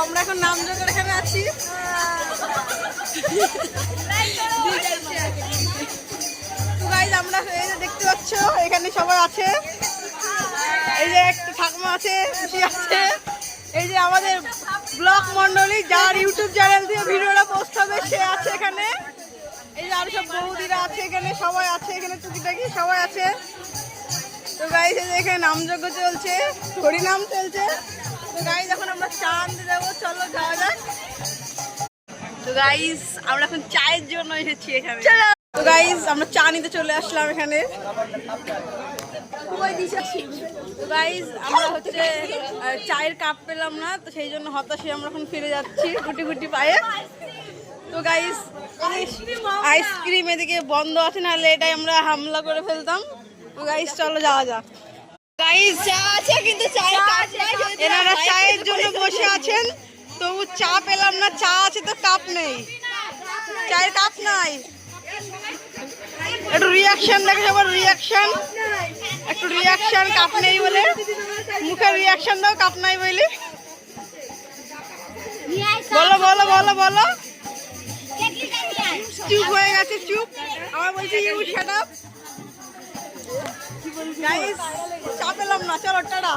আমরা এখন নামজোগের এখানে আছি। তো গাইজ আমরা এই যে দেখতে পাচ্ছ এখানে সবাই আছে। এই যে একটা ঠাকুমা আছে, খুশি আছে। এই যে আমাদের ব্লগ মন্ডলী, যার ইউটিউব চ্যানেল দিয়ে ভিডিওটা পোস্ট হবে, সে আছে এখানে। এই যে আরো সব বৌদিরা আছে এখানে, সবাই আছে এখানে, টুকিটাকি সবাই আছে। তো গাইজ এই যে এখানে নামযজ্ঞ চলছে, হরিনাম চলছে। তো গাইজ এখন আমরা চা আনতে যাবো, চলো যাওয়া যাক। তো গাইজ আমরা এখন চায়ের জন্য এসেছি এখানে। তো গাইজ আমরা চা নিতে চলে আসলাম এখানে। তো গাইজ আমরা হচ্ছে চায়ের কাপ পেলাম না, তো সেই জন্য হতাশে আমরা এখন ফিরে যাচ্ছি গুটি গুটি পায়ে। তো গাইজ আইসক্রিম এদিকে বন্ধ আছে, নাহলে এটাই আমরা হামলা করে ফেলতাম। তো গাইজ চলো যাওয়া যাক। গাইজ চা আছে কিন্তু চায়ের কাপ নাই, এনারা চায়ের জন্য বসে আছেন, তবু চা পেলাম না। চা আছে তো কাপ নেই, চায়ের কাপ নাই। একটু রিয়াকশন দেখে সবার, রিয়াকশন একটু রিয়াকশন। কাপ নেই বলে মুখের রিয়াকশন দাও, কাপ নাই বলি। বলো বলো বলো বলো। চুপ হয়ে গেছে, চুপ। আমার বলছি ইউ শাট আপ। গাইস চা পেলাম না, চলো টাটা।